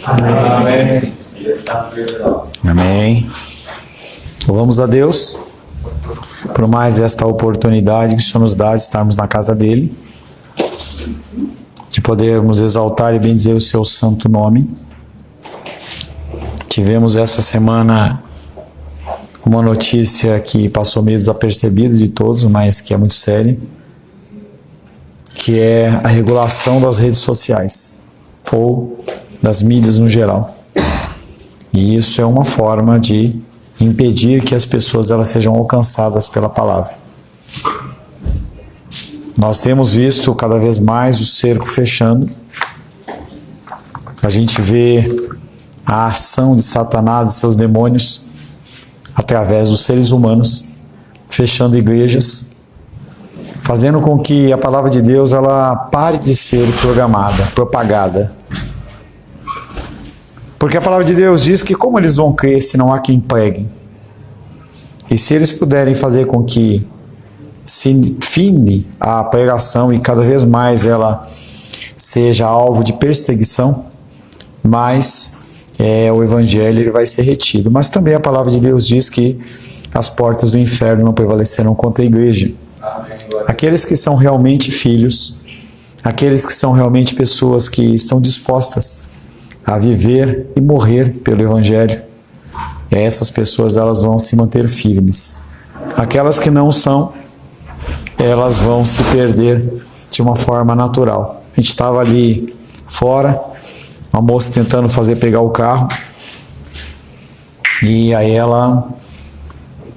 Amém. Amém. Louvamos a Deus por mais esta oportunidade que o Senhor nos dá de estarmos na casa dele, de podermos exaltar e bendizer o seu santo nome. Tivemos essa semana uma notícia que passou meio desapercebida de todos, mas que é muito séria, que é a regulação das redes sociais ou das mídias no geral. E isso é uma forma de impedir que as pessoas elas sejam alcançadas pela palavra. Nós temos visto cada vez mais o cerco fechando. A gente vê a ação de Satanás e seus demônios através dos seres humanos, fechando igrejas, fazendo com que a palavra de Deus ela pare de ser propagada. Porque a palavra de Deus diz que como eles vão crer se não há quem pregue? E se eles puderem fazer com que se fine a pregação e cada vez mais ela seja alvo de perseguição, mais o evangelho ele vai ser retido. Mas também a palavra de Deus diz que as portas do inferno não prevalecerão contra a igreja. Aqueles que são realmente filhos, aqueles que são realmente pessoas que estão dispostas a viver e morrer pelo evangelho, essas pessoas elas vão se manter firmes. Aquelas que não são, elas vão se perder de uma forma natural. A gente estava ali fora, uma moça tentando pegar o carro, e aí a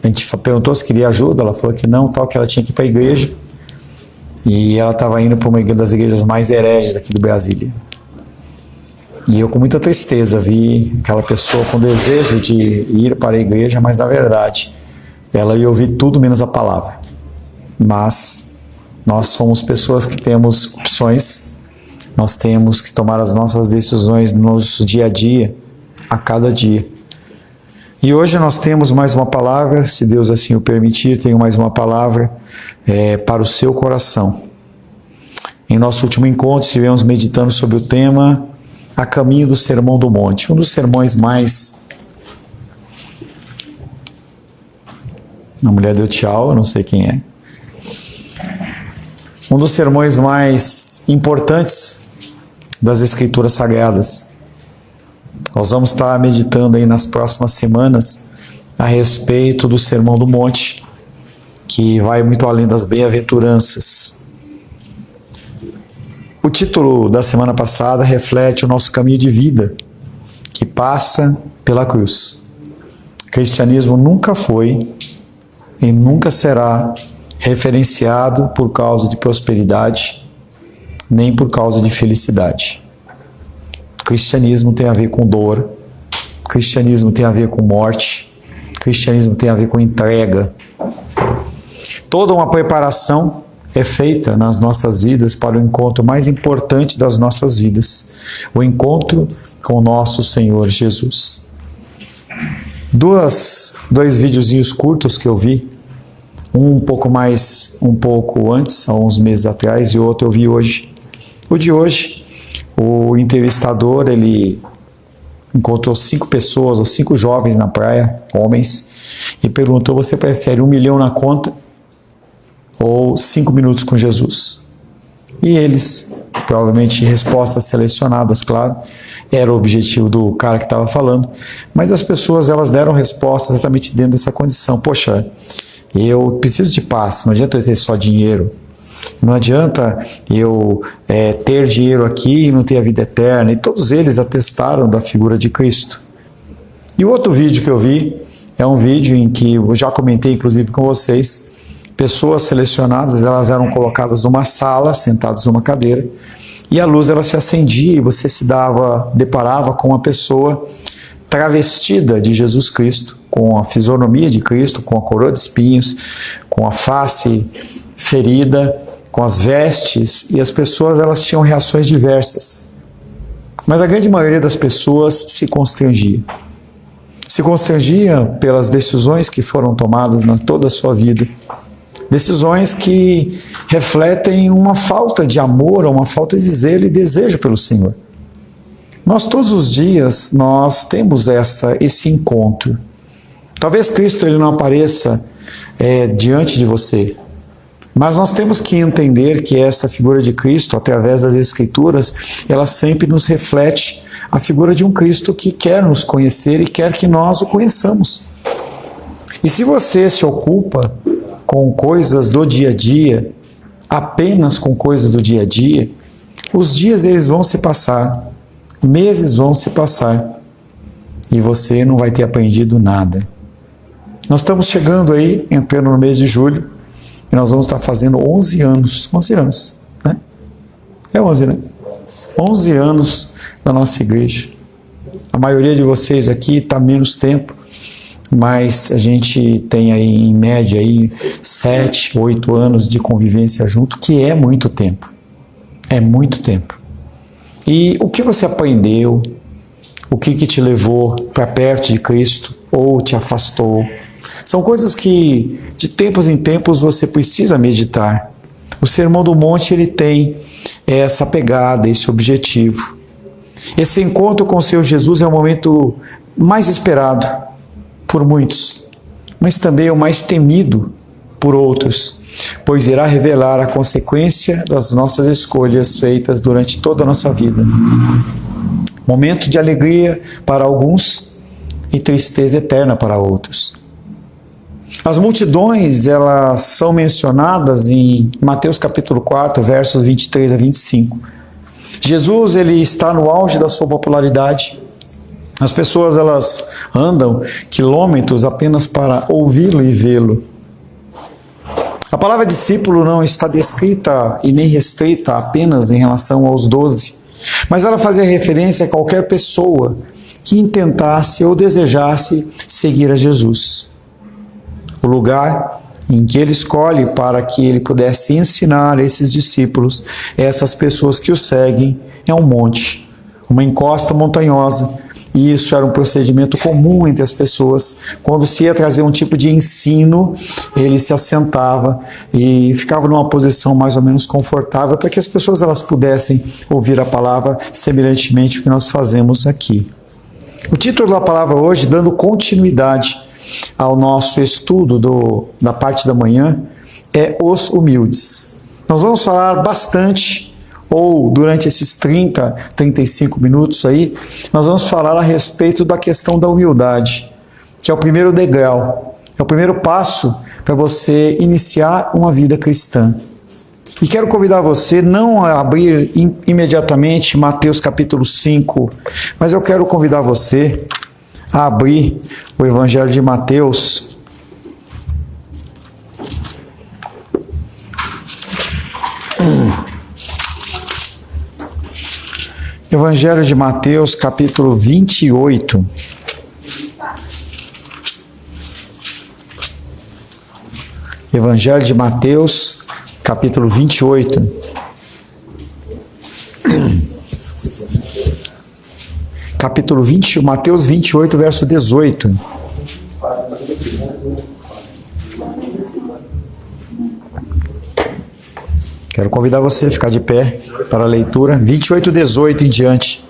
gente perguntou se queria ajuda, ela falou que não, tal, que ela tinha que ir para a igreja, e ela estava indo para uma das igrejas mais hereges aqui do Brasília. E eu com muita tristeza vi aquela pessoa com desejo de ir para a igreja, mas na verdade ela ia ouvir tudo menos a palavra. Mas nós somos pessoas que temos opções, nós temos que tomar as nossas decisões no nosso dia a dia, a cada dia. E hoje nós temos mais uma palavra, se Deus assim o permitir, tenho mais uma palavra para o seu coração. Em nosso último encontro estivemos meditando sobre o tema A Caminho do Sermão do Monte, um dos sermões mais... A mulher deu tchau, eu não sei quem é. Um dos sermões mais importantes das Escrituras Sagradas. Nós vamos estar meditando aí nas próximas semanas a respeito do Sermão do Monte, que vai muito além das bem-aventuranças. O título da semana passada reflete o nosso caminho de vida, que passa pela cruz. O cristianismo nunca foi e nunca será referenciado por causa de prosperidade, nem por causa de felicidade. O cristianismo tem a ver com dor, o cristianismo tem a ver com morte, o cristianismo tem a ver com entrega. Toda uma preparação é feita nas nossas vidas para o encontro mais importante das nossas vidas, o encontro com o nosso Senhor Jesus. Dois videozinhos curtos que eu vi, um pouco antes, há uns meses atrás, e o outro eu vi hoje. O de hoje, o entrevistador, ele encontrou 5 pessoas, ou 5 jovens na praia, homens, e perguntou: você prefere 1 milhão na conta ou 5 minutos com Jesus? E eles, provavelmente respostas selecionadas, claro, era o objetivo do cara que estava falando, mas as pessoas elas deram respostas exatamente dentro dessa condição. Poxa, eu preciso de paz, não adianta eu ter só dinheiro, não adianta eu ter dinheiro aqui e não ter a vida eterna. E todos eles atestaram da figura de Cristo. E o outro vídeo que eu vi é um vídeo em que eu já comentei inclusive com vocês. Pessoas selecionadas, elas eram colocadas numa sala, sentadas numa cadeira, e a luz ela se acendia e você deparava com uma pessoa travestida de Jesus Cristo, com a fisionomia de Cristo, com a coroa de espinhos, com a face ferida, com as vestes, e as pessoas elas tinham reações diversas. Mas a grande maioria das pessoas se constrangia. Se constrangia pelas decisões que foram tomadas na toda a sua vida. Decisões que refletem uma falta de amor, uma falta de zelo e desejo pelo Senhor. Nós todos os dias nós temos esse encontro. Talvez Cristo ele não apareça diante de você, mas nós temos que entender que essa figura de Cristo, através das Escrituras, ela sempre nos reflete a figura de um Cristo que quer nos conhecer e quer que nós o conheçamos. E se você se ocupa com coisas do dia a dia, apenas com coisas do dia a dia, os dias eles vão se passar, meses vão se passar, e você não vai ter aprendido nada. Nós estamos chegando aí, entrando no mês de julho, e nós vamos estar fazendo 11 anos. 11 anos, né? É 11, né? 11 anos da nossa igreja. A maioria de vocês aqui está menos tempo, mas a gente tem aí, em média, aí, 7, 8 anos de convivência junto, que é muito tempo. É muito tempo. E o que você aprendeu? O que te levou para perto de Cristo ou te afastou? São coisas que de tempos em tempos você precisa meditar. O Sermão do Monte ele tem essa pegada, esse objetivo. Esse encontro com o Senhor Jesus é o momento mais esperado por muitos, mas também o mais temido por outros, pois irá revelar a consequência das nossas escolhas feitas durante toda a nossa vida. Momento de alegria para alguns e tristeza eterna para outros. As multidões, elas são mencionadas em Mateus capítulo 4, versos 23 a 25. Jesus, ele está no auge da sua popularidade. As pessoas, elas andam quilômetros apenas para ouvi-lo e vê-lo. A palavra discípulo não está descrita e nem restrita apenas em relação aos 12, mas ela fazia referência a qualquer pessoa que intentasse ou desejasse seguir a Jesus. O lugar em que ele escolhe para que ele pudesse ensinar esses discípulos, essas pessoas que o seguem, é um monte, uma encosta montanhosa. E isso era um procedimento comum entre as pessoas. Quando se ia trazer um tipo de ensino, ele se assentava e ficava numa posição mais ou menos confortável para que as pessoas elas pudessem ouvir a palavra semelhantemente ao que nós fazemos aqui. O título da palavra hoje, dando continuidade ao nosso estudo da parte da manhã, é Os Humildes. Nós vamos falar bastante, ou durante esses 30, 35 minutos aí, nós vamos falar a respeito da questão da humildade, que é o primeiro degrau, é o primeiro passo para você iniciar uma vida cristã. E quero convidar você não a abrir imediatamente Mateus capítulo 5, mas eu quero convidar você a abrir o Evangelho de Mateus. Evangelho de Mateus, capítulo 28. Evangelho de Mateus, capítulo 28. Capítulo 20, Mateus 28, verso 18. Quero convidar você a ficar de pé para a leitura, 28, 18 em diante.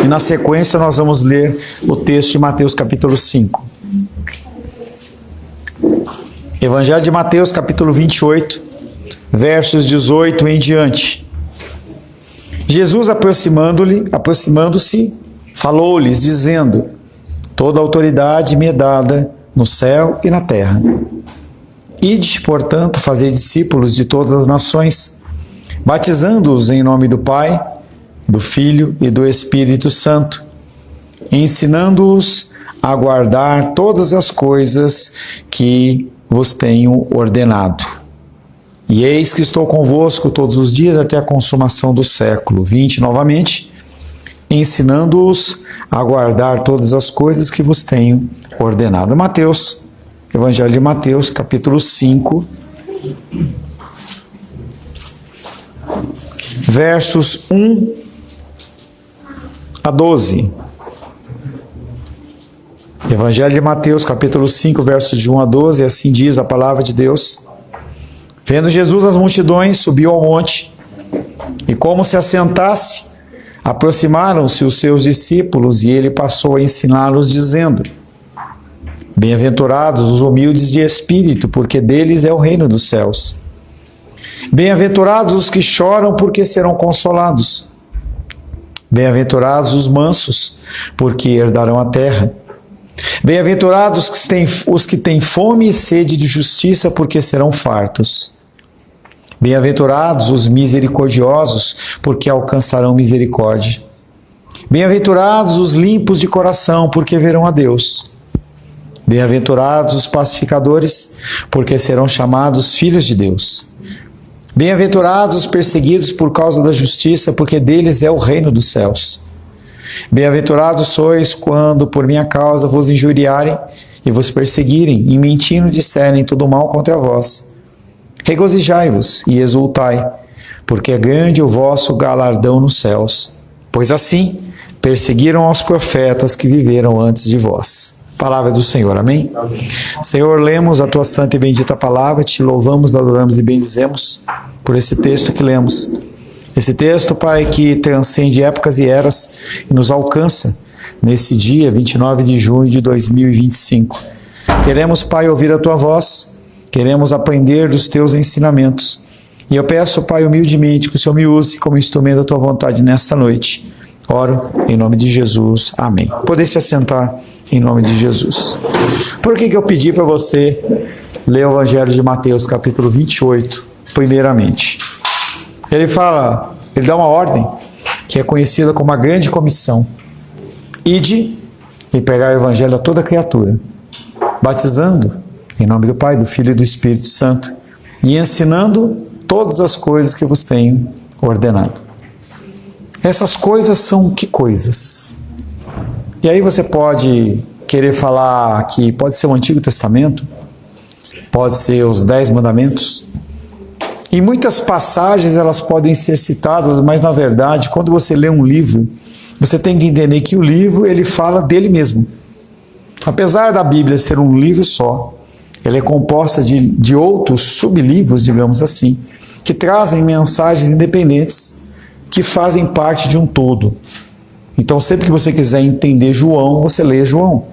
E na sequência nós vamos ler o texto de Mateus capítulo 5. Evangelho de Mateus capítulo 28, versos 18 em diante. Jesus aproximando-se, falou-lhes, dizendo: toda autoridade me é dada no céu e na terra. Ide, portanto, fazei discípulos de todas as nações, batizando-os em nome do Pai, do Filho e do Espírito Santo, ensinando-os a guardar todas as coisas que vos tenho ordenado. E eis que estou convosco todos os dias até a consumação do século. 20 novamente, ensinando-os a guardar todas as coisas que vos tenho ordenado. Mateus, Evangelho de Mateus, capítulo 5, versos 1 a 12. Evangelho de Mateus, capítulo 5, versos de 1 a 12, assim diz a palavra de Deus. Vendo Jesus as multidões, subiu ao monte, e como se assentasse, Aproximaram-se os seus discípulos e ele passou a ensiná-los, dizendo: Bem-aventurados os humildes de espírito, porque deles é o reino dos céus. Bem-aventurados os que choram, porque serão consolados. Bem-aventurados os mansos, porque herdarão a terra. Bem-aventurados os que têm fome e sede de justiça, porque serão fartos. Bem-aventurados os misericordiosos, porque alcançarão misericórdia. Bem-aventurados os limpos de coração, porque verão a Deus. Bem-aventurados os pacificadores, porque serão chamados filhos de Deus. Bem-aventurados os perseguidos por causa da justiça, porque deles é o reino dos céus. Bem-aventurados sois quando por minha causa vos injuriarem e vos perseguirem, e mentindo disserem todo mal contra vós. Regozijai-vos e exultai, porque é grande o vosso galardão nos céus, pois assim perseguiram aos profetas que viveram antes de vós. Palavra do Senhor, amém? Amém. Senhor, lemos a tua santa e bendita palavra, te louvamos, adoramos e bendizemos por esse texto que lemos. Esse texto, Pai, que transcende épocas e eras e nos alcança nesse dia 29 de junho de 2025. Queremos, Pai, ouvir a tua voz, queremos aprender dos teus ensinamentos. E eu peço, Pai, humildemente, que o Senhor me use como instrumento da tua vontade nesta noite. Oro em nome de Jesus. Amém. Poder se assentar em nome de Jesus. Por que eu pedi para você ler o Evangelho de Mateus, capítulo 28, primeiramente? Ele dá uma ordem que é conhecida como a grande comissão. Ide e pregai o Evangelho a toda criatura, batizando em nome do Pai, do Filho e do Espírito Santo, e ensinando todas as coisas que vos tenho ordenado. Essas coisas são que coisas? E aí você pode querer falar que pode ser o Antigo Testamento, pode ser os 10 mandamentos. Em muitas passagens elas podem ser citadas, mas na verdade, quando você lê um livro, você tem que entender que o livro ele fala dele mesmo. Apesar da Bíblia ser um livro só, ela é composta de outros sublivros, digamos assim, que trazem mensagens independentes que fazem parte de um todo. Então, sempre que você quiser entender João, você lê João.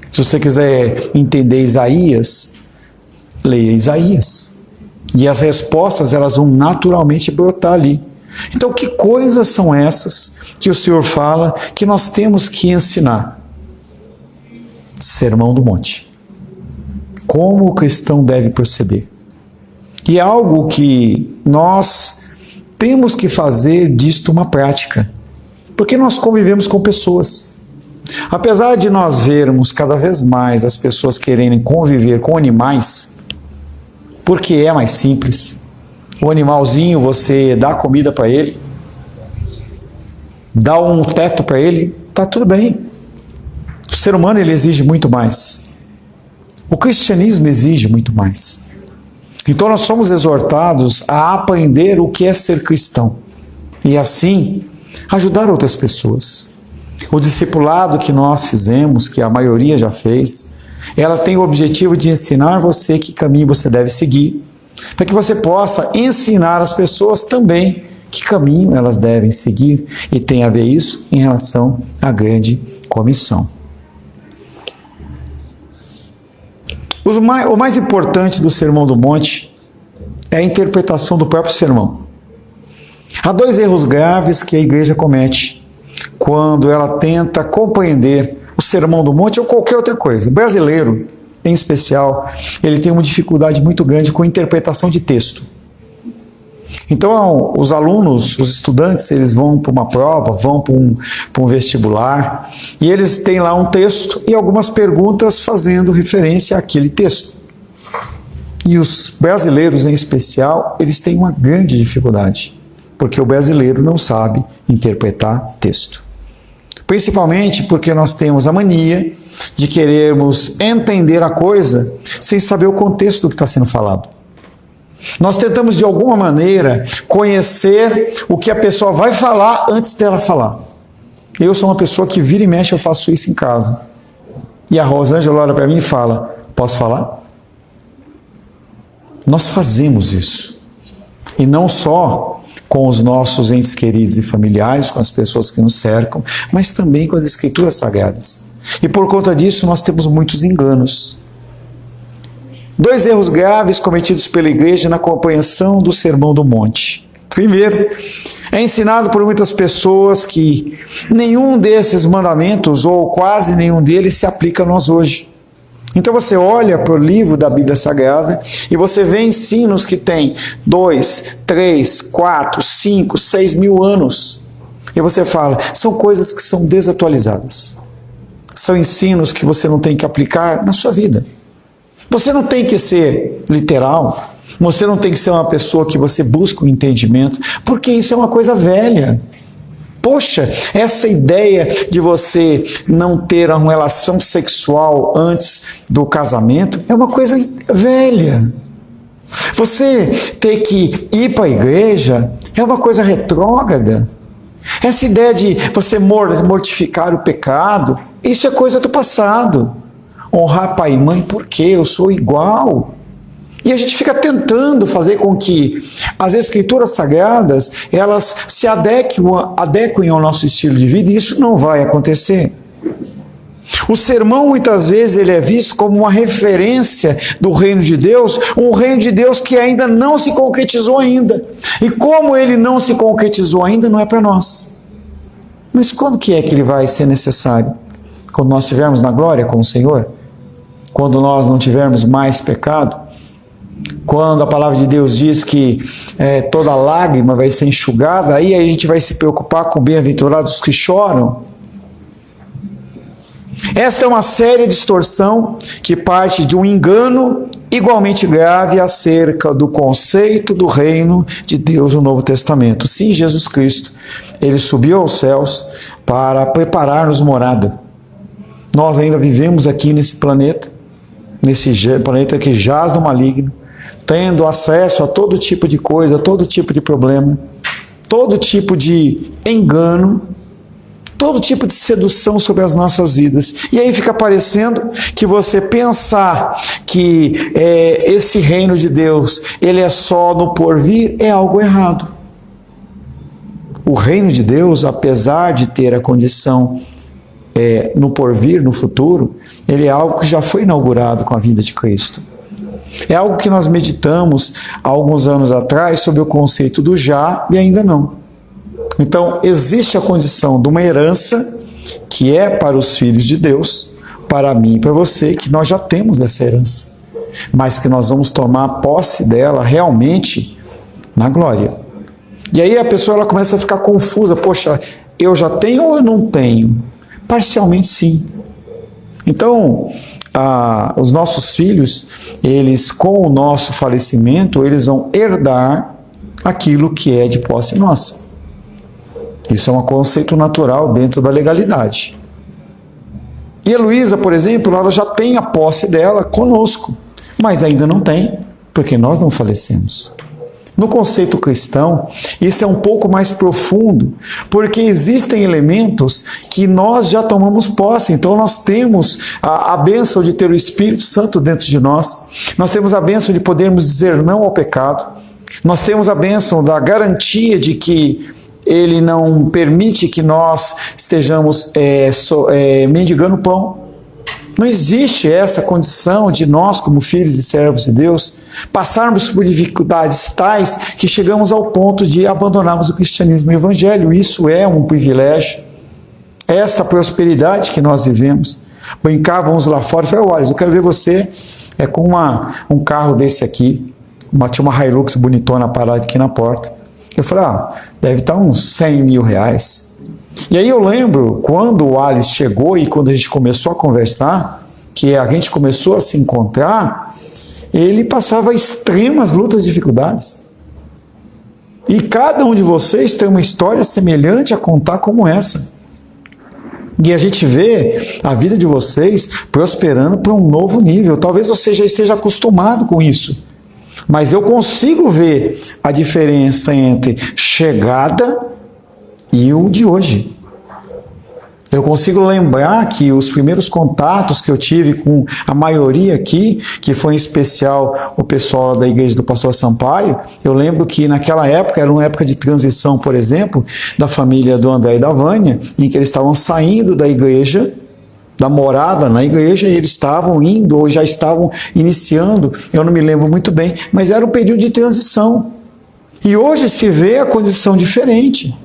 Se você quiser entender Isaías, leia Isaías. E as respostas, elas vão naturalmente brotar ali. Então, que coisas são essas que o Senhor fala que nós temos que ensinar? Sermão do Monte. Como o cristão deve proceder. E é algo que nós temos que fazer disto uma prática. Porque nós convivemos com pessoas. Apesar de nós vermos cada vez mais as pessoas quererem conviver com animais, porque é mais simples. O animalzinho, você dá comida para ele, dá um teto para ele, está tudo bem. O ser humano ele exige muito mais. O cristianismo exige muito mais. Então nós somos exortados a aprender o que é ser cristão. E assim, ajudar outras pessoas. O discipulado que nós fizemos, que a maioria já fez, ela tem o objetivo de ensinar você que caminho você deve seguir, para que você possa ensinar as pessoas também que caminho elas devem seguir, e tem a ver isso em relação à grande comissão. O mais importante do Sermão do Monte é a interpretação do próprio sermão. Há 2 erros graves que a igreja comete quando ela tenta compreender o Sermão do Monte ou qualquer outra coisa. O brasileiro, em especial, ele tem uma dificuldade muito grande com a interpretação de texto. Então, os alunos, os estudantes, eles vão para uma prova, vão para um vestibular, e eles têm lá um texto e algumas perguntas fazendo referência àquele texto. E os brasileiros, em especial, eles têm uma grande dificuldade, porque o brasileiro não sabe interpretar texto. Principalmente porque nós temos a mania de querermos entender a coisa sem saber o contexto do que está sendo falado. Nós tentamos, de alguma maneira, conhecer o que a pessoa vai falar antes dela falar. Eu sou uma pessoa que vira e mexe, eu faço isso em casa. E a Rosângela olha para mim e fala, posso falar? Nós fazemos isso. E não só com os nossos entes queridos e familiares, com as pessoas que nos cercam, mas também com as Escrituras Sagradas. E por conta disso nós temos muitos enganos. 2 erros graves cometidos pela igreja na compreensão do Sermão do Monte. Primeiro, é ensinado por muitas pessoas que nenhum desses mandamentos, ou quase nenhum deles, se aplica a nós hoje. Então você olha para o livro da Bíblia Sagrada e você vê ensinos que têm 2, 3, 4, 5, 6 mil anos. E você fala, são coisas que são desatualizadas. São ensinos que você não tem que aplicar na sua vida. Você não tem que ser literal, você não tem que ser uma pessoa que você busca o entendimento, porque isso é uma coisa velha. Poxa, essa ideia de você não ter uma relação sexual antes do casamento é uma coisa velha. Você ter que ir para a igreja é uma coisa retrógrada. Essa ideia de você mortificar o pecado, isso é coisa do passado. Honrar pai e mãe, porque eu sou igual. E a gente fica tentando fazer com que as Escrituras Sagradas, elas se adequem ao nosso estilo de vida, e isso não vai acontecer. O sermão, muitas vezes, ele é visto como uma referência do reino de Deus, um reino de Deus que ainda não se concretizou ainda. E como ele não se concretizou ainda, não é para nós. Mas quando que é que ele vai ser necessário? Quando nós estivermos na glória com o Senhor? Quando nós não tivermos mais pecado? Quando a palavra de Deus diz que toda lágrima vai ser enxugada, aí a gente vai se preocupar com bem-aventurados que choram? Esta é uma séria distorção que parte de um engano igualmente grave acerca do conceito do reino de Deus no Novo Testamento. Sim, Jesus Cristo, ele subiu aos céus para preparar-nos morada. Nós ainda vivemos aqui nesse planeta que jaz no maligno, tendo acesso a todo tipo de coisa, todo tipo de problema, todo tipo de engano, todo tipo de sedução sobre as nossas vidas. E aí fica parecendo que você pensar que esse reino de Deus, ele é só no porvir, é algo errado. O reino de Deus, apesar de ter a condição no porvir, no futuro, ele é algo que já foi inaugurado com a vinda de Cristo. É algo que nós meditamos há alguns anos atrás sobre o conceito do já e ainda não. Então, existe a condição de uma herança que é para os filhos de Deus, para mim e para você, que nós já temos essa herança, mas que nós vamos tomar posse dela realmente na glória. E aí a pessoa ela começa a ficar confusa, poxa, eu já tenho ou eu não tenho? Parcialmente sim. Então, os nossos filhos, eles com o nosso falecimento, eles vão herdar aquilo que é de posse nossa. Isso é um conceito natural dentro da legalidade. E a Luísa, por exemplo, ela já tem a posse dela conosco, mas ainda não tem, porque nós não falecemos. No conceito cristão, isso é um pouco mais profundo, porque existem elementos que nós já tomamos posse. Então nós temos a bênção de ter o Espírito Santo dentro de nós, nós temos a bênção de podermos dizer não ao pecado, nós temos a bênção da garantia de que ele não permite que nós estejamos mendigando pão. Não existe essa condição de nós, como filhos e servos de Deus, passarmos por dificuldades tais que chegamos ao ponto de abandonarmos o cristianismo e o evangelho. Isso é um privilégio. Esta prosperidade que nós vivemos. Brincávamos lá fora e falei, olha, eu quero ver você com um carro desse aqui. Tinha uma Hilux bonitona parada aqui na porta. Eu falei, deve estar uns 100 mil reais. E aí eu lembro, quando o Alice chegou e quando a gente começou a conversar, que a gente começou a se encontrar, ele passava extremas lutas e dificuldades. E cada um de vocês tem uma história semelhante a contar como essa. E a gente vê a vida de vocês prosperando para um novo nível. Talvez você já esteja acostumado com isso. Mas eu consigo ver a diferença entre chegada e o de hoje. Eu consigo lembrar que os primeiros contatos que eu tive com a maioria aqui, que foi em especial o pessoal da igreja do pastor Sampaio, eu lembro que naquela época, era uma época de transição, por exemplo, da família do André e da Vânia, em que eles estavam saindo da igreja, da morada na igreja, e eles estavam indo ou já estavam iniciando, eu não me lembro muito bem, mas era um período de transição. E hoje se vê a condição diferente.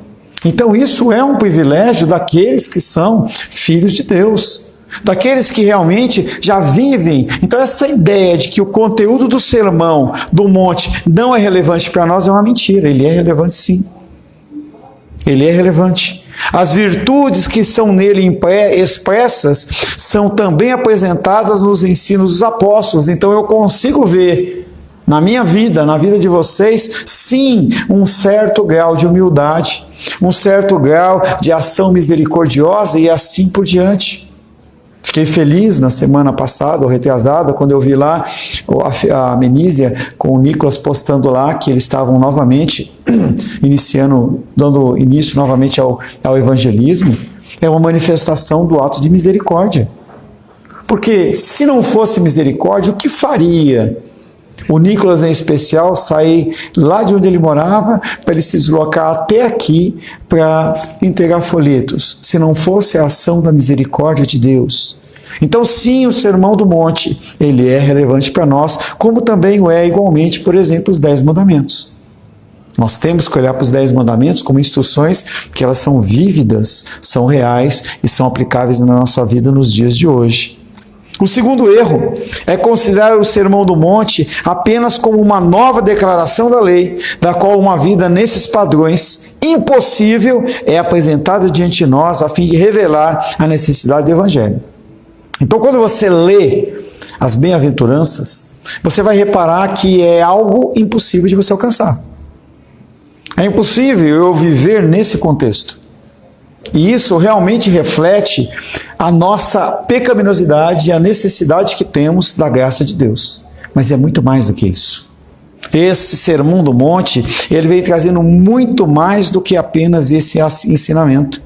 Então isso é um privilégio daqueles que são filhos de Deus, daqueles que realmente já vivem. Então essa ideia de que o conteúdo do sermão do monte não é relevante para nós é uma mentira. Ele é relevante sim. Ele é relevante. As virtudes que são nele expressas são também apresentadas nos ensinos dos apóstolos. Então eu consigo ver na minha vida, na vida de vocês, sim, um certo grau de humildade, um certo grau de ação misericordiosa e assim por diante. Fiquei feliz na semana passada, ou retrasada, quando eu vi lá a Menísia com o Nicolas postando lá que eles estavam novamente dando início novamente ao evangelismo. É uma manifestação do ato de misericórdia. Porque se não fosse misericórdia, o que faria o Nicolas, em especial, sair lá de onde ele morava para ele se deslocar até aqui para entregar folhetos, se não fosse a ação da misericórdia de Deus? Então, sim, o Sermão do Monte, ele é relevante para nós, como também o é igualmente, por exemplo, os 10 mandamentos. Nós temos que olhar para os 10 mandamentos como instruções que elas são vívidas, são reais e são aplicáveis na nossa vida nos dias de hoje. O segundo erro é considerar o Sermão do Monte apenas como uma nova declaração da lei, da qual uma vida nesses padrões impossível é apresentada diante de nós a fim de revelar a necessidade do Evangelho. Então, quando você lê as bem-aventuranças, você vai reparar que é algo impossível de você alcançar. É impossível eu viver nesse contexto. E isso realmente reflete a nossa pecaminosidade e a necessidade que temos da graça de Deus. Mas é muito mais do que isso. Esse Sermão do Monte, ele vem trazendo muito mais do que apenas esse ensinamento.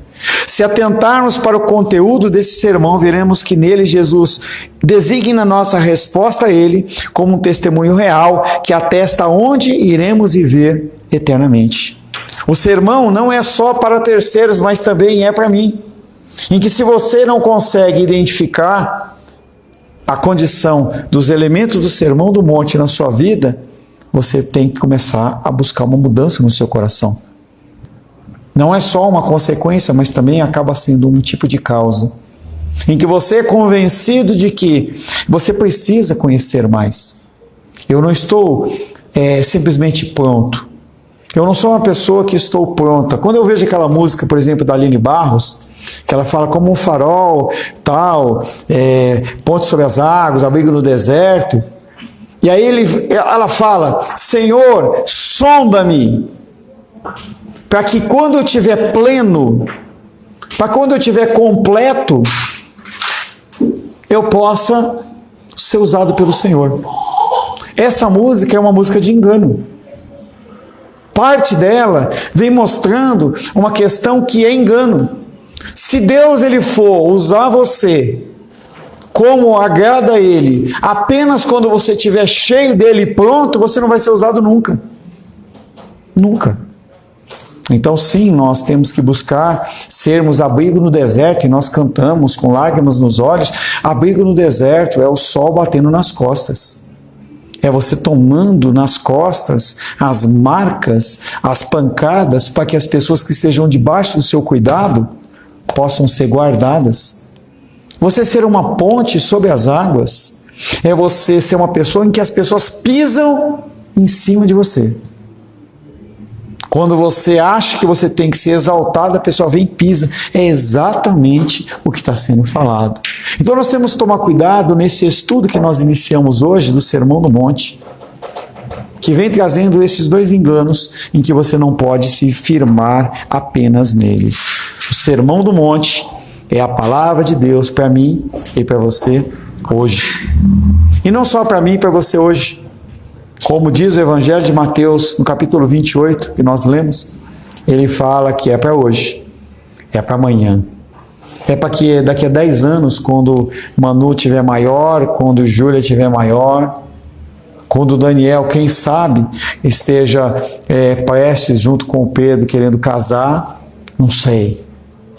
Se atentarmos para o conteúdo desse sermão, veremos que nele Jesus designa nossa resposta a ele como um testemunho real que atesta onde iremos viver eternamente. O sermão não é só para terceiros, mas também é para mim. Em que se você não consegue identificar a condição dos elementos do Sermão do Monte na sua vida, você tem que começar a buscar uma mudança no seu coração. Não é só uma consequência, mas também acaba sendo um tipo de causa. Em que você é convencido de que você precisa conhecer mais. Eu não estou simplesmente pronto. Eu não sou uma pessoa que estou pronta. Quando eu vejo aquela música, por exemplo, da Aline Barros, que ela fala como um farol, tal, ponte sobre as águas, abrigo no deserto. E aí ela fala, Senhor, sonda-me, para que quando eu estiver pleno, para quando eu estiver completo, eu possa ser usado pelo Senhor. Essa música é uma música de engano. Parte dela vem mostrando uma questão que é engano. Se Deus ele for usar você como agrada a Ele, apenas quando você estiver cheio dele e pronto, você não vai ser usado nunca. Nunca. Então sim, nós temos que buscar sermos abrigo no deserto, e nós cantamos com lágrimas nos olhos. Abrigo no deserto é o sol batendo nas costas. É você tomando nas costas as marcas, as pancadas, para que as pessoas que estejam debaixo do seu cuidado possam ser guardadas. Você ser uma ponte sobre as águas é você ser uma pessoa em que as pessoas pisam em cima de você. Quando você acha que você tem que ser exaltado, a pessoa vem e pisa. É exatamente o que está sendo falado. Então nós temos que tomar cuidado nesse estudo que nós iniciamos hoje do Sermão do Monte, que vem trazendo esses dois enganos em que você não pode se firmar apenas neles. O Sermão do Monte é a palavra de Deus para mim e para você hoje. E não só para mim e para você hoje. Como diz o Evangelho de Mateus, no capítulo 28, que nós lemos, ele fala que é para hoje, é para amanhã, É para que daqui a 10 anos, quando Manu tiver maior, quando Júlia tiver maior, quando Daniel, quem sabe, esteja prestes junto com o Pedro querendo casar, não sei.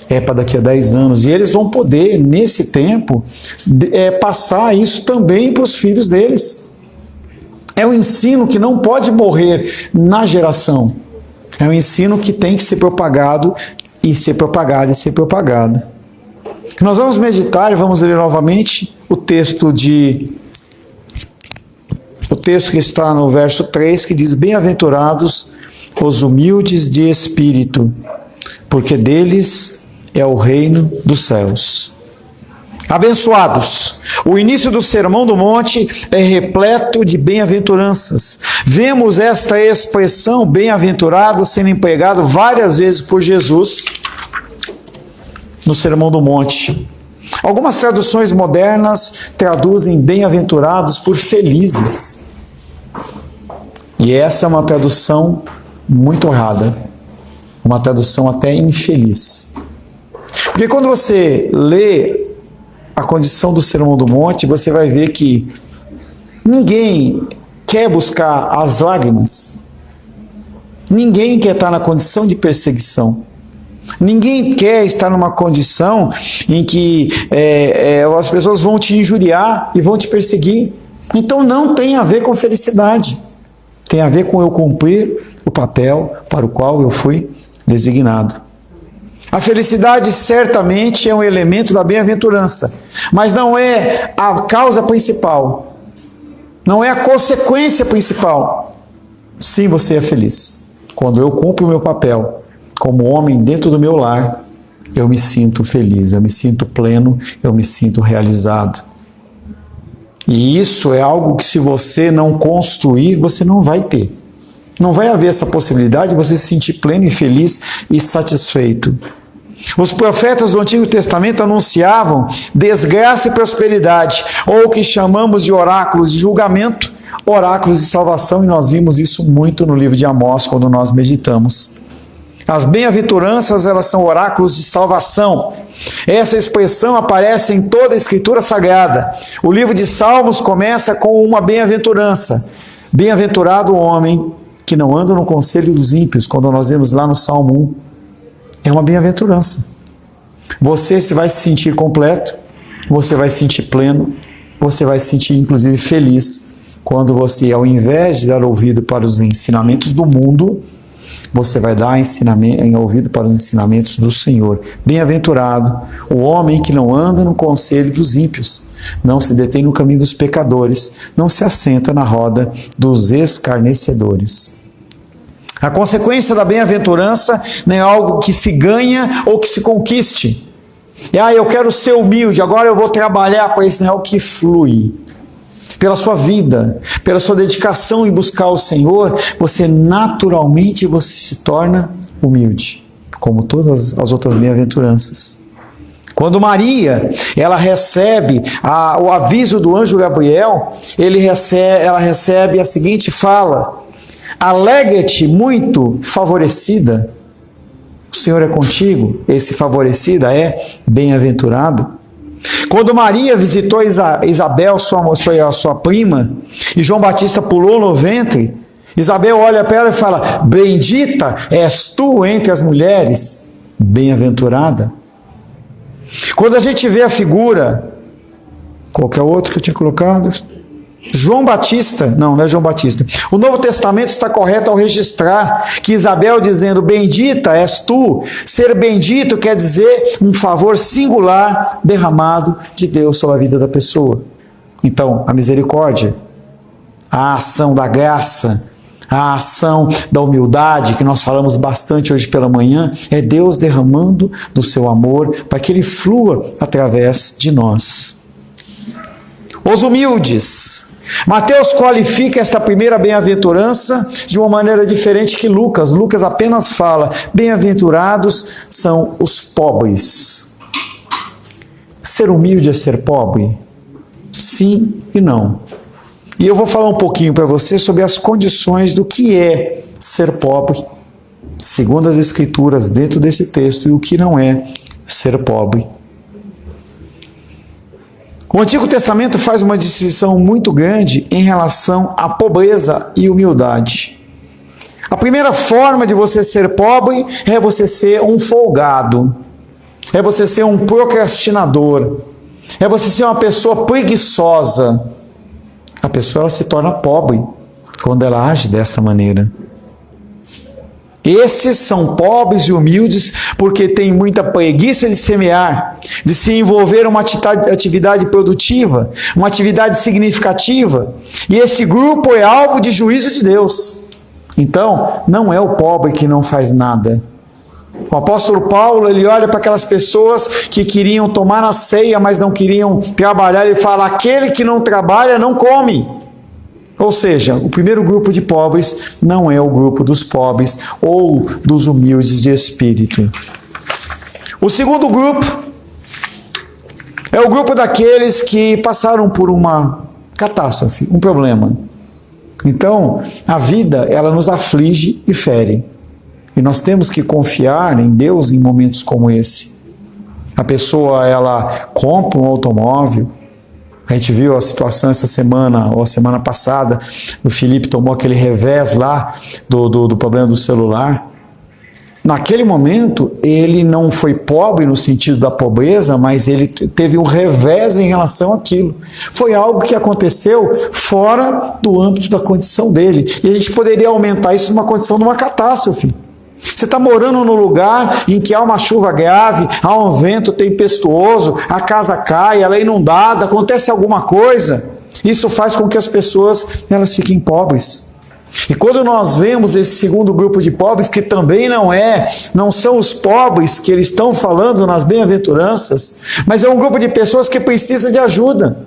É para daqui a 10 anos. E eles vão poder, nesse tempo, passar isso também para os filhos deles. É um ensino que não pode morrer na geração. É um ensino que tem que ser propagado e ser propagado e ser propagado. Nós vamos meditar e vamos ler novamente o texto que está no verso 3, que diz: bem-aventurados os humildes de espírito, porque deles é o reino dos céus. Abençoados. O início do Sermão do Monte é repleto de bem-aventuranças. Vemos esta expressão bem-aventurado sendo empregado várias vezes por Jesus no Sermão do Monte. Algumas traduções modernas traduzem bem-aventurados por felizes. E essa é uma tradução muito errada. Uma tradução até infeliz. Porque quando você lê a condição do Sermão do Monte, você vai ver que ninguém quer buscar as lágrimas. Ninguém quer estar na condição de perseguição. Ninguém quer estar numa condição em que as pessoas vão te injuriar e vão te perseguir. Então não tem a ver com felicidade. Tem a ver com eu cumprir o papel para o qual eu fui designado. A felicidade certamente é um elemento da bem-aventurança, mas não é a causa principal, não é a consequência principal. Sim, você é feliz. Quando eu cumpro o meu papel como homem dentro do meu lar, eu me sinto feliz, eu me sinto pleno, eu me sinto realizado. E isso é algo que, se você não construir, você não vai ter. Não vai haver essa possibilidade de você se sentir pleno e feliz e satisfeito. Os profetas do Antigo Testamento anunciavam desgraça e prosperidade, ou o que chamamos de oráculos de julgamento, oráculos de salvação, e nós vimos isso muito no livro de Amós, quando nós meditamos. As bem-aventuranças, elas são oráculos de salvação. Essa expressão aparece em toda a Escritura Sagrada. O livro de Salmos começa com uma bem-aventurança. Bem-aventurado o homem que não anda no conselho dos ímpios, quando nós vemos lá no Salmo 1. É uma bem-aventurança. Você vai se sentir completo, você vai se sentir pleno, você vai se sentir inclusive feliz, quando você, ao invés de dar ouvido para os ensinamentos do mundo, você vai dar ouvido para os ensinamentos do Senhor. Bem-aventurado o homem que não anda no conselho dos ímpios, não se detém no caminho dos pecadores, não se assenta na roda dos escarnecedores. A consequência da bem-aventurança não é algo que se ganha ou que se conquiste. Eu quero ser humilde, agora eu vou trabalhar para isso. Não é o que flui. Pela sua vida, pela sua dedicação em buscar o Senhor, você naturalmente se torna humilde, como todas as outras bem-aventuranças. Quando Maria, ela recebe o aviso do anjo Gabriel, ela recebe a seguinte fala: alegra-te muito, favorecida, o Senhor é contigo. Esse favorecida é bem-aventurada. Quando Maria visitou Isabel, sua prima, e João Batista pulou no ventre, Isabel olha para ela e fala: bendita és tu entre as mulheres, bem-aventurada. Quando a gente vê a figura, qualquer outro que eu tinha colocado, João Batista, não é João Batista. O Novo Testamento está correto ao registrar que Isabel dizendo bendita és tu. Ser bendito quer dizer um favor singular derramado de Deus sobre a vida da pessoa. Então, a misericórdia, a ação da graça, a ação da humildade, que nós falamos bastante hoje pela manhã, é Deus derramando do seu amor para que ele flua através de nós. Os humildes. Mateus qualifica esta primeira bem-aventurança de uma maneira diferente que Lucas. Lucas apenas fala: bem-aventurados são os pobres. Ser humilde é ser pobre? Sim e não. E eu vou falar um pouquinho para você sobre as condições do que é ser pobre, segundo as Escrituras, dentro desse texto, e o que não é ser pobre. O Antigo Testamento faz uma distinção muito grande em relação à pobreza e humildade. A primeira forma de você ser pobre é você ser um folgado, é você ser um procrastinador, é você ser uma pessoa preguiçosa. A pessoa ela se torna pobre quando ela age dessa maneira. Esses são pobres e humildes porque têm muita preguiça de semear, de se envolver em uma atividade produtiva, uma atividade significativa. E esse grupo é alvo de juízo de Deus. Então, não é o pobre que não faz nada. O apóstolo Paulo, ele olha para aquelas pessoas que queriam tomar a ceia, mas não queriam trabalhar. Ele fala, aquele que não trabalha não come. Ou seja, o primeiro grupo de pobres não é o grupo dos pobres ou dos humildes de espírito. O segundo grupo é o grupo daqueles que passaram por uma catástrofe, um problema. Então, a vida, ela nos aflige e fere. E nós temos que confiar em Deus em momentos como esse. A pessoa, ela compra um automóvel. A gente viu a situação essa semana, ou a semana passada, o Felipe tomou aquele revés lá do problema do celular. Naquele momento, ele não foi pobre no sentido da pobreza, mas ele teve um revés em relação àquilo. Foi algo que aconteceu fora do âmbito da condição dele. E a gente poderia aumentar isso numa condição de uma catástrofe. Você está morando num lugar em que há uma chuva grave, há um vento tempestuoso, a casa cai, ela é inundada, acontece alguma coisa. Isso faz com que as pessoas elas fiquem pobres. E quando nós vemos esse segundo grupo de pobres, que também não são os pobres que eles estão falando nas bem-aventuranças, mas é um grupo de pessoas que precisa de ajuda.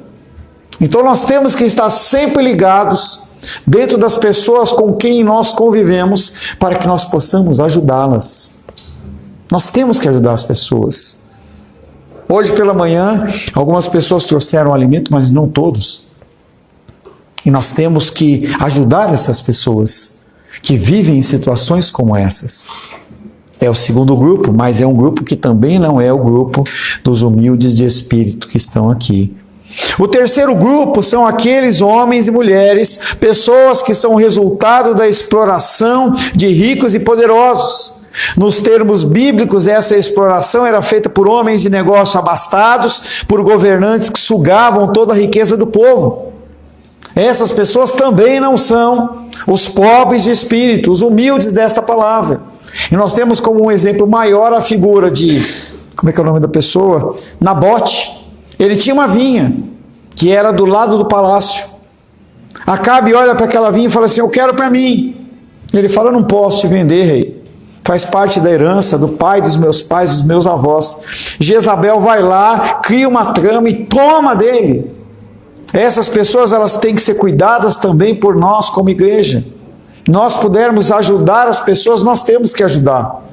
Então nós temos que estar sempre ligados dentro das pessoas com quem nós convivemos, para que nós possamos ajudá-las. Nós temos que ajudar as pessoas. Hoje pela manhã, algumas pessoas trouxeram alimento, mas não todos. E nós temos que ajudar essas pessoas que vivem em situações como essas. É o segundo grupo, mas é um grupo que também não é o grupo dos humildes de espírito que estão aqui. O terceiro grupo são aqueles homens e mulheres, pessoas que são resultado da exploração de ricos e poderosos. Nos termos bíblicos, essa exploração era feita por homens de negócio abastados, por governantes que sugavam toda a riqueza do povo. Essas pessoas também não são os pobres de espírito, os humildes desta palavra. E nós temos como um exemplo maior a figura de, como é que é o nome da pessoa? Nabote. Ele tinha uma vinha, que era do lado do palácio. Acabe olha para aquela vinha e fala assim, eu quero para mim. Ele fala, eu não posso te vender, rei. Faz parte da herança do pai dos meus pais, dos meus avós. Jezabel vai lá, cria uma trama e toma dele. Essas pessoas elas têm que ser cuidadas também por nós como igreja. Nós pudermos ajudar as pessoas, nós temos que ajudar.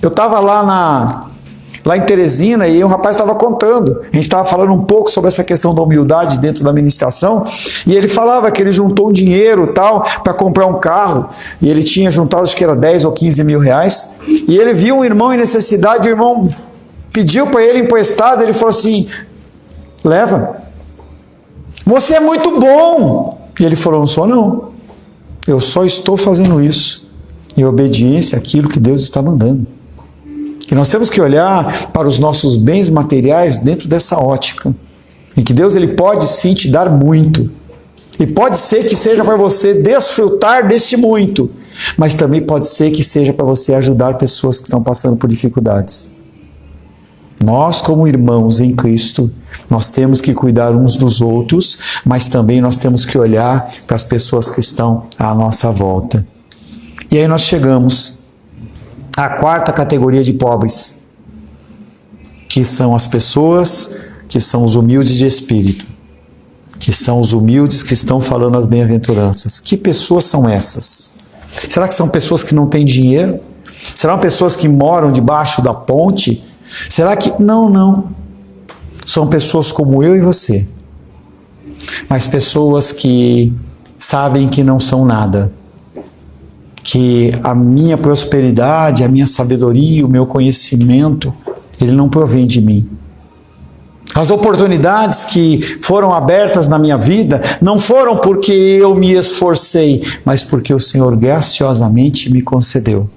Eu estava lá em Teresina, e um rapaz estava contando, a gente estava falando um pouco sobre essa questão da humildade dentro da ministração, e ele falava que ele juntou um dinheiro tal, para comprar um carro, e ele tinha juntado, acho que era 10 ou 15 mil reais, e ele viu um irmão em necessidade, o irmão pediu para ele emprestado, ele falou assim, leva, você é muito bom, e ele falou, não sou não, eu só estou fazendo isso, em obediência àquilo que Deus está mandando. E nós temos que olhar para os nossos bens materiais dentro dessa ótica. E que Deus ele pode sim te dar muito. E pode ser que seja para você desfrutar desse muito. Mas também pode ser que seja para você ajudar pessoas que estão passando por dificuldades. Nós, como irmãos em Cristo, nós temos que cuidar uns dos outros, mas também nós temos que olhar para as pessoas que estão à nossa volta. E aí nós chegamos a quarta categoria de pobres, que são as pessoas que são os humildes de espírito, que são os humildes que estão falando as bem-aventuranças. Que pessoas são essas? Será que são pessoas que não têm dinheiro? Serão pessoas que moram debaixo da ponte? Será que... Não. São pessoas como eu e você, mas pessoas que sabem que não são nada, que a minha prosperidade, a minha sabedoria, o meu conhecimento, ele não provém de mim. As oportunidades que foram abertas na minha vida não foram porque eu me esforcei, mas porque o Senhor graciosamente me concedeu.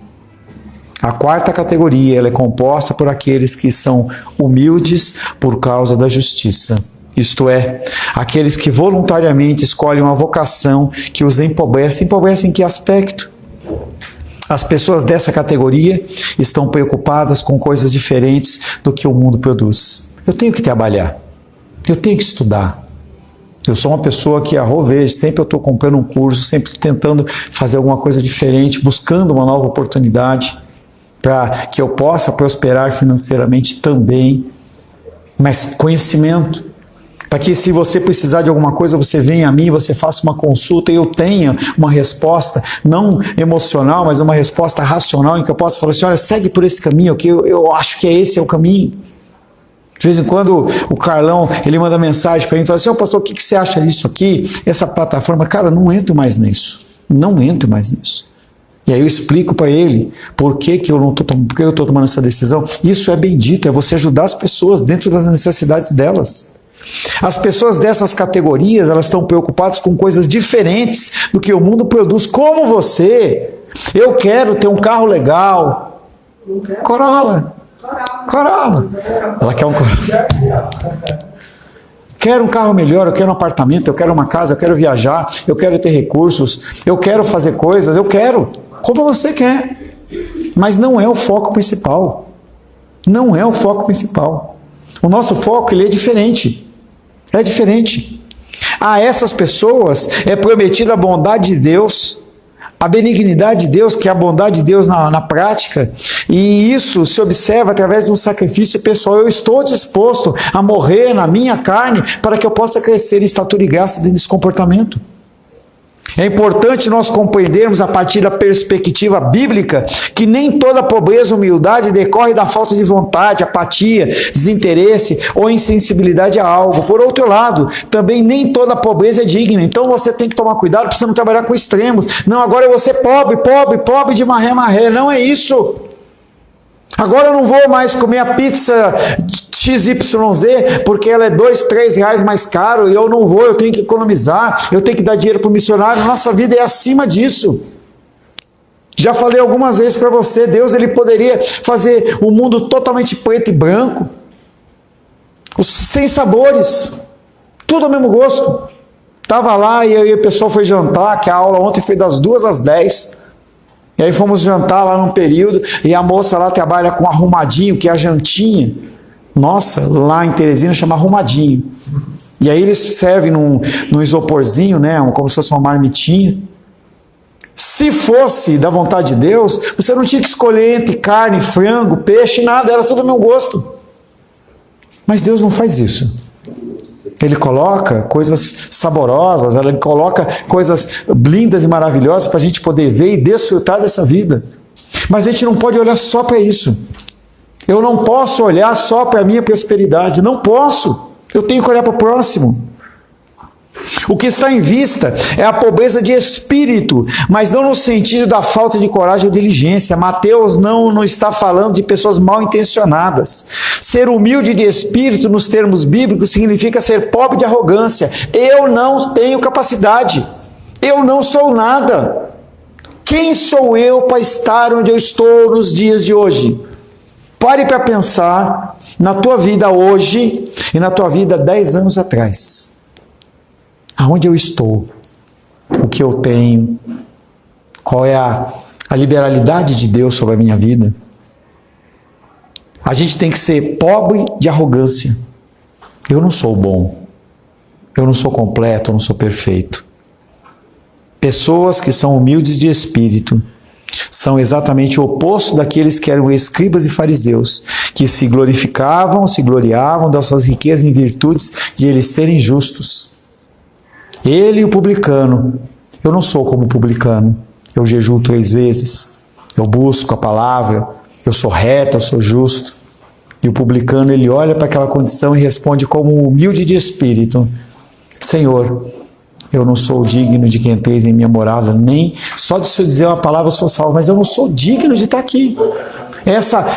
A quarta categoria, ela é composta por aqueles que são humildes por causa da justiça. Isto é, aqueles que voluntariamente escolhem uma vocação que os empobrece. Empobrece em que aspecto? As pessoas dessa categoria estão preocupadas com coisas diferentes do que o mundo produz. Eu tenho que trabalhar, eu tenho que estudar. Eu sou uma pessoa que arroveja, sempre eu estou comprando um curso, sempre tentando fazer alguma coisa diferente, buscando uma nova oportunidade para que eu possa prosperar financeiramente também. Mas conhecimento, para que se você precisar de alguma coisa, você venha a mim, você faça uma consulta e eu tenha uma resposta, não emocional, mas uma resposta racional, em que eu possa falar assim, olha, segue por esse caminho, que eu acho que esse é o caminho. De vez em quando o Carlão, ele manda mensagem para mim e fala assim, pastor, o que você acha disso aqui? Essa plataforma, cara, não entro mais nisso. Não entro mais nisso. E aí eu explico para ele por que eu estou tomando essa decisão. Isso é bendito, é você ajudar as pessoas dentro das necessidades delas. As pessoas dessas categorias, elas estão preocupadas com coisas diferentes do que o mundo produz. Como você, eu quero ter um carro legal. Corolla. Ela quer um Corolla. Quero um carro melhor, eu quero um apartamento, eu quero uma casa, eu quero viajar, eu quero ter recursos, eu quero fazer coisas, eu quero. Como você quer. Mas não é o foco principal. Não é o foco principal. O nosso foco, ele é diferente. É diferente. A essas pessoas é prometida a bondade de Deus, a benignidade de Deus, que é a bondade de Deus na prática, e isso se observa através de um sacrifício pessoal. Eu estou disposto a morrer na minha carne para que eu possa crescer em estatura e graça dentro desse comportamento. É importante nós compreendermos a partir da perspectiva bíblica que nem toda pobreza ou humildade decorre da falta de vontade, apatia, desinteresse ou insensibilidade a algo. Por outro lado, também nem toda pobreza é digna. Então você tem que tomar cuidado para você não trabalhar com extremos. Não, agora eu vou ser pobre de marré. Não é isso. Agora eu não vou mais comer a pizza XYZ, porque ela é 2, 3 reais mais caro, e eu não vou, eu tenho que economizar, eu tenho que dar dinheiro para o missionário. Nossa vida é acima disso. Já falei algumas vezes para você, Deus ele poderia fazer um mundo totalmente preto e branco, sem sabores, tudo ao mesmo gosto. Estava lá e o pessoal foi jantar, que a aula ontem foi das 2 às 10. E aí fomos jantar lá num período, e a moça lá trabalha com arrumadinho, que é a jantinha. Nossa, lá em Teresina chama arrumadinho. E aí eles servem num isoporzinho, né, como se fosse uma marmitinha. Se fosse da vontade de Deus, você não tinha que escolher entre carne, frango, peixe, nada, era tudo do meu gosto. Mas Deus não faz isso. Ele coloca coisas saborosas, ele coloca coisas lindas e maravilhosas para a gente poder ver e desfrutar dessa vida. Mas a gente não pode olhar só para isso. Eu não posso olhar só para a minha prosperidade, não posso. Eu tenho que olhar para o próximo. O que está em vista é a pobreza de espírito, mas não no sentido da falta de coragem ou diligência. Mateus não está falando de pessoas mal intencionadas. Ser humilde de espírito, nos termos bíblicos, significa ser pobre de arrogância. Eu não tenho capacidade. Eu não sou nada. Quem sou eu para estar onde eu estou nos dias de hoje? Pare para pensar na tua vida hoje e na tua vida 10 anos atrás. Aonde eu estou? O que eu tenho? Qual é a liberalidade de Deus sobre a minha vida? A gente tem que ser pobre de arrogância. Eu não sou bom. Eu não sou completo, eu não sou perfeito. Pessoas que são humildes de espírito são exatamente o oposto daqueles que eram escribas e fariseus, que se glorificavam, se gloriavam das suas riquezas em virtudes de eles serem justos. Ele e o publicano. Eu não sou como o publicano. Eu jejuo 3 vezes. Eu busco a palavra. Eu sou reto, eu sou justo. E o publicano, ele olha para aquela condição e responde como humilde de espírito: Senhor, eu não sou digno de que entreis em minha morada, nem só de se eu dizer uma palavra eu sou salvo, mas eu não sou digno de estar aqui. Essa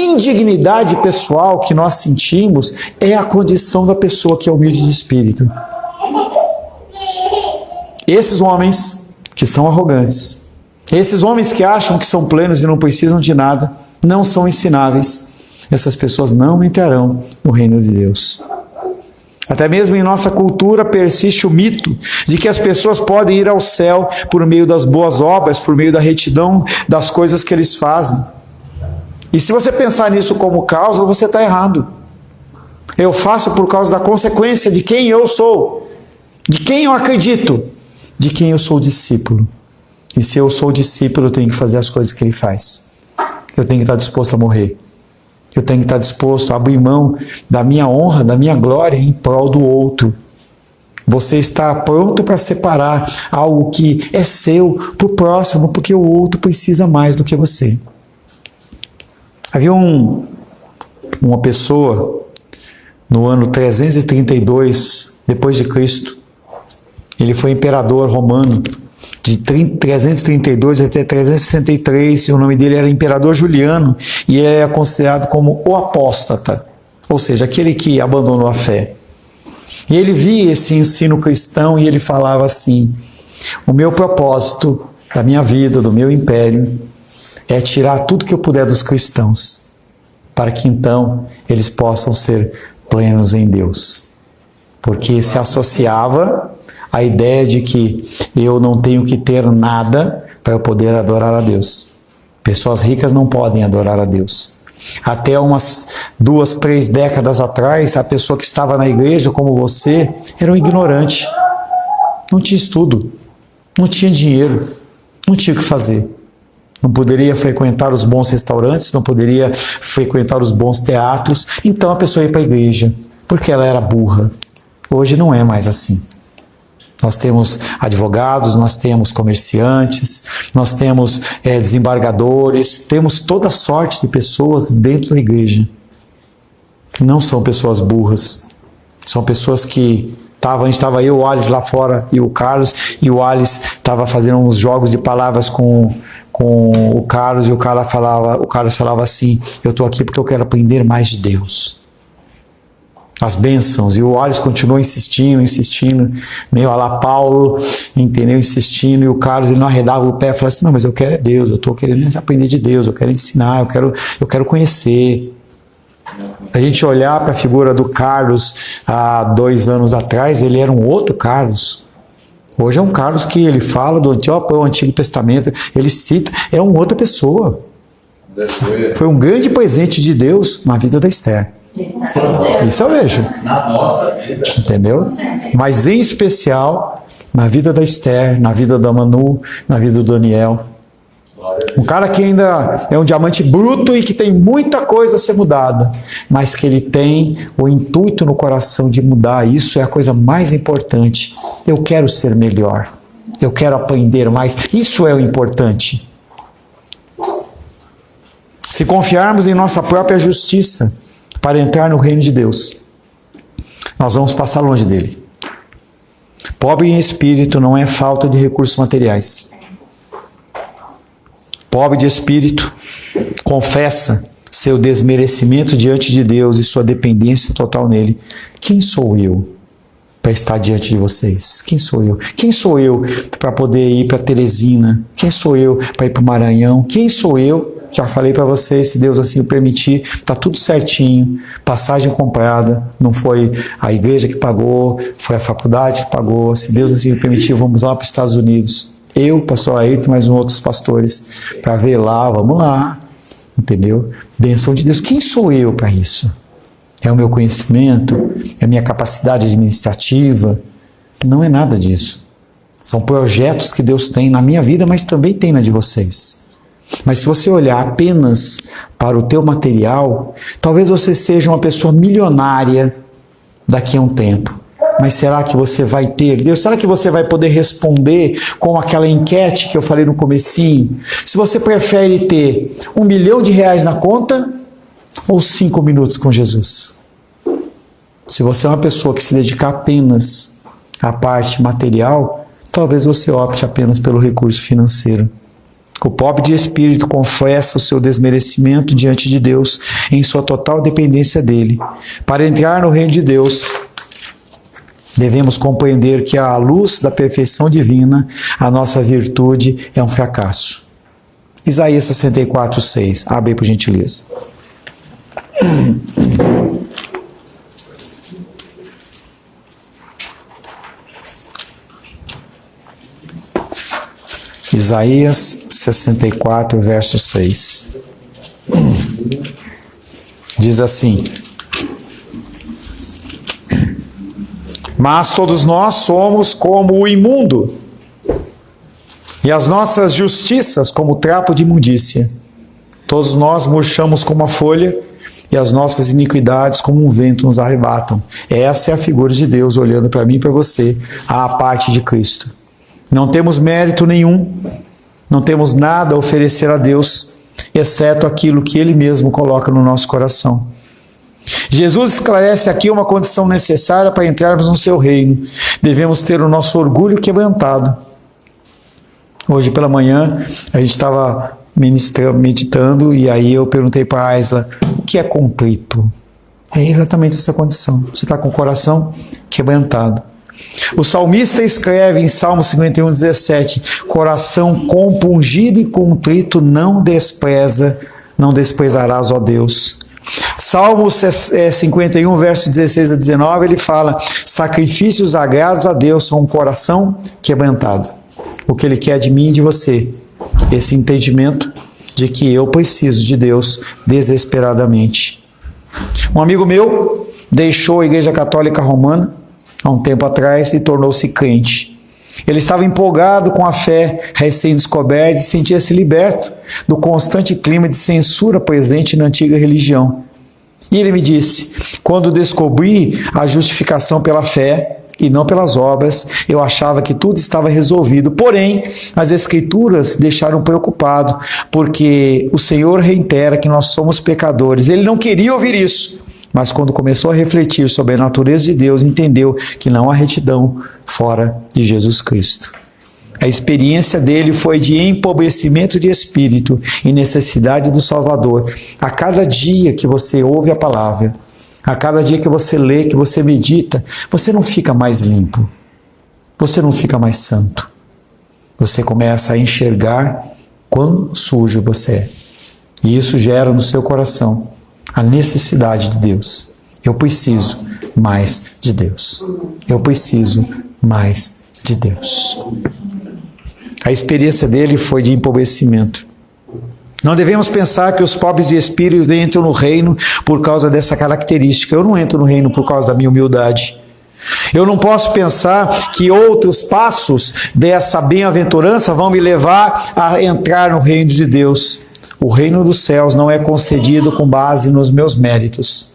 indignidade pessoal que nós sentimos é a condição da pessoa que é humilde de espírito. Esses homens que são arrogantes, esses homens que acham que são plenos e não precisam de nada, não são ensináveis. Essas pessoas não entrarão no reino de Deus. Até mesmo em nossa cultura persiste o mito de que as pessoas podem ir ao céu por meio das boas obras, por meio da retidão das coisas que eles fazem. E se você pensar nisso como causa, você está errado. Eu faço por causa da consequência de quem eu sou, de quem eu acredito, de quem eu sou discípulo. E se eu sou discípulo, eu tenho que fazer as coisas que ele faz. Eu tenho que estar disposto a morrer. Eu tenho que estar disposto a abrir mão da minha honra, da minha glória em prol do outro. Você está pronto para separar algo que é seu para o próximo, porque o outro precisa mais do que você. Havia uma pessoa no ano 332 depois de Cristo. Ele foi imperador romano de 332 até 363, e o nome dele era Imperador Juliano, e ele é considerado como o apóstata, ou seja, aquele que abandonou a fé. E ele via esse ensino cristão e ele falava assim: o meu propósito da minha vida, do meu império, é tirar tudo que eu puder dos cristãos, para que então eles possam ser plenos em Deus. Porque se associava à ideia de que eu não tenho que ter nada para eu poder adorar a Deus. Pessoas ricas não podem adorar a Deus. Até umas 2, 3 décadas atrás, a pessoa que estava na igreja, como você, era um ignorante. Não tinha estudo, não tinha dinheiro, não tinha o que fazer. Não poderia frequentar os bons restaurantes, não poderia frequentar os bons teatros. Então a pessoa ia para a igreja, porque ela era burra. Hoje não é mais assim. Nós temos advogados, nós temos comerciantes, nós temos desembargadores, temos toda sorte de pessoas dentro da igreja. Não são pessoas burras, são pessoas que a gente estava eu, o Alice lá fora e o Carlos, e o Alice estava fazendo uns jogos de palavras com o Carlos, e o Carlos falava assim: eu estou aqui porque eu quero aprender mais de Deus. As bênçãos, e o Alice continuou insistindo, meio a lá Paulo, entendeu, insistindo, e o Carlos ele não arredava o pé, falava assim: não, mas eu quero é Deus, eu estou querendo aprender de Deus, eu quero ensinar, eu quero conhecer. A gente olhar para a figura do Carlos há 2 anos atrás, ele era um outro Carlos. Hoje é um Carlos que ele fala do Antigo Testamento, ele cita, é uma outra pessoa. Foi um grande presente de Deus na vida da Esther. Isso eu vejo. Na nossa vida. Entendeu? Mas em especial na vida da Esther, na vida da Manu, na vida do Daniel. Um cara que ainda é um diamante bruto e que tem muita coisa a ser mudada, mas que ele tem o intuito no coração de mudar. Isso é a coisa mais importante. Eu quero ser melhor. Eu quero aprender mais. Isso é o importante. Se confiarmos em nossa própria justiça para entrar no reino de Deus, nós vamos passar longe dele. Pobre em espírito não é falta de recursos materiais. Pobre de espírito confessa seu desmerecimento diante de Deus e sua dependência total nele. Quem sou eu para estar diante de vocês? Quem sou eu? Quem sou eu para poder ir para Teresina? Quem sou eu para ir para o Maranhão? Quem sou eu? Já falei para vocês, se Deus assim o permitir, está tudo certinho, passagem comprada, não foi a igreja que pagou, foi a faculdade que pagou, se Deus assim o permitir, vamos lá para os Estados Unidos. Eu, pastor Ayrton, mais outros pastores, para ver lá, vamos lá, entendeu? Bênção de Deus. Quem sou eu para isso? É o meu conhecimento? É a minha capacidade administrativa? Não é nada disso. São projetos que Deus tem na minha vida, mas também tem na de vocês. Mas se você olhar apenas para o teu material, talvez você seja uma pessoa milionária daqui a um tempo. Mas será que você vai ter Deus? Será que você vai poder responder com aquela enquete que eu falei no comecinho? Se você prefere ter R$1 milhão na conta ou 5 minutos com Jesus? Se você é uma pessoa que se dedicar apenas à parte material, talvez você opte apenas pelo recurso financeiro. O pobre de espírito confessa o seu desmerecimento diante de Deus em sua total dependência dele. Para entrar no reino de Deus, devemos compreender que à luz da perfeição divina, a nossa virtude é um fracasso. Isaías 64, 6. Abre aí, por gentileza. Isaías 64, verso 6. Diz assim: mas todos nós somos como o imundo, e as nossas justiças como trapo de imundícia. Todos nós murchamos como a folha, e as nossas iniquidades como um vento nos arrebatam. Essa é a figura de Deus olhando para mim e para você, à parte de Cristo. Não temos mérito nenhum, não temos nada a oferecer a Deus, exceto aquilo que Ele mesmo coloca no nosso coração. Jesus esclarece aqui uma condição necessária para entrarmos no seu reino. Devemos ter o nosso orgulho quebrantado. Hoje pela manhã, a gente estava meditando, e aí eu perguntei para a Aisla, o que é contrito? É exatamente essa condição. Você está com o coração quebrantado. O salmista escreve em Salmo 51, 17, coração compungido e contrito não desprezarás, ó Deus. Salmo 51, verso 16 a 19, ele fala, sacrifícios agrados a Deus são um coração quebrantado. O que Ele quer de mim e de você, esse entendimento de que eu preciso de Deus desesperadamente. Um amigo meu deixou a Igreja Católica Romana há um tempo atrás e tornou-se crente. Ele estava empolgado com a fé recém-descoberta e sentia-se liberto do constante clima de censura presente na antiga religião. E ele me disse, quando descobri a justificação pela fé e não pelas obras, eu achava que tudo estava resolvido. Porém, as Escrituras deixaram preocupado, porque o Senhor reitera que nós somos pecadores. Ele não queria ouvir isso. Mas quando começou a refletir sobre a natureza de Deus, entendeu que não há retidão fora de Jesus Cristo. A experiência dele foi de empobrecimento de espírito e necessidade do Salvador. A cada dia que você ouve a palavra, a cada dia que você lê, que você medita, você não fica mais limpo, você não fica mais santo. Você começa a enxergar quão sujo você é. E isso gera no seu coração a necessidade de Deus. Eu preciso mais de Deus. Eu preciso mais de Deus. A experiência dele foi de empobrecimento. Não devemos pensar que os pobres de espírito entram no reino por causa dessa característica. Eu não entro no reino por causa da minha humildade. Eu não posso pensar que outros passos dessa bem-aventurança vão me levar a entrar no reino de Deus. O reino dos céus não é concedido com base nos meus méritos.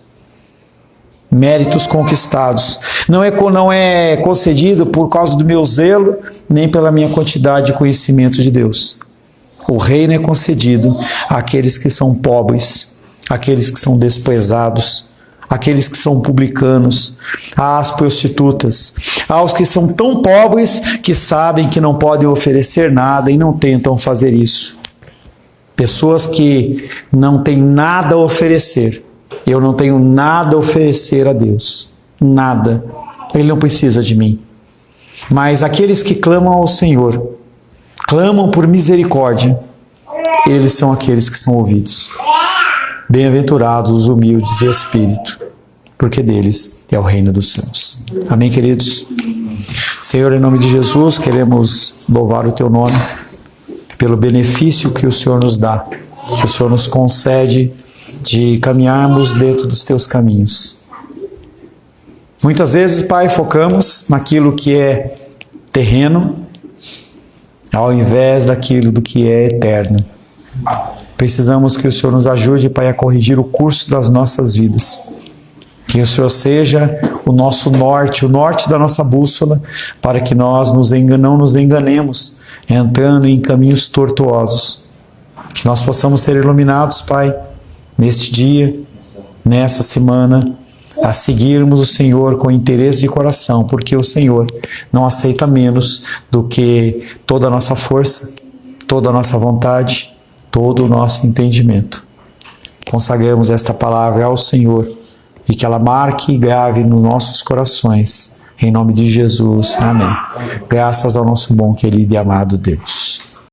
Méritos conquistados. Não é concedido por causa do meu zelo, nem pela minha quantidade de conhecimento de Deus. O reino é concedido àqueles que são pobres, àqueles que são desprezados, àqueles que são publicanos, às prostitutas, aos que são tão pobres que sabem que não podem oferecer nada e não tentam fazer isso. Pessoas que não têm nada a oferecer. Eu não tenho nada a oferecer a Deus. Nada. Ele não precisa de mim. Mas aqueles que clamam ao Senhor, clamam por misericórdia, eles são aqueles que são ouvidos. Bem-aventurados os humildes de espírito, porque deles é o reino dos céus. Amém, queridos? Senhor, em nome de Jesus, queremos louvar o Teu nome pelo benefício que o Senhor nos dá, que o Senhor nos concede de caminharmos dentro dos Teus caminhos. Muitas vezes, Pai, focamos naquilo que é terreno, ao invés daquilo do que é eterno. Precisamos que o Senhor nos ajude, Pai, a corrigir o curso das nossas vidas. Que o Senhor seja o nosso norte, o norte da nossa bússola, para que nós não nos enganemos, entrando em caminhos tortuosos. Que nós possamos ser iluminados, Pai, neste dia, nessa semana, a seguirmos o Senhor com interesse de coração, porque o Senhor não aceita menos do que toda a nossa força, toda a nossa vontade, todo o nosso entendimento. Consagramos esta palavra ao Senhor e que ela marque e grave nos nossos corações. Em nome de Jesus. Amém. Graças ao nosso bom, querido e amado Deus.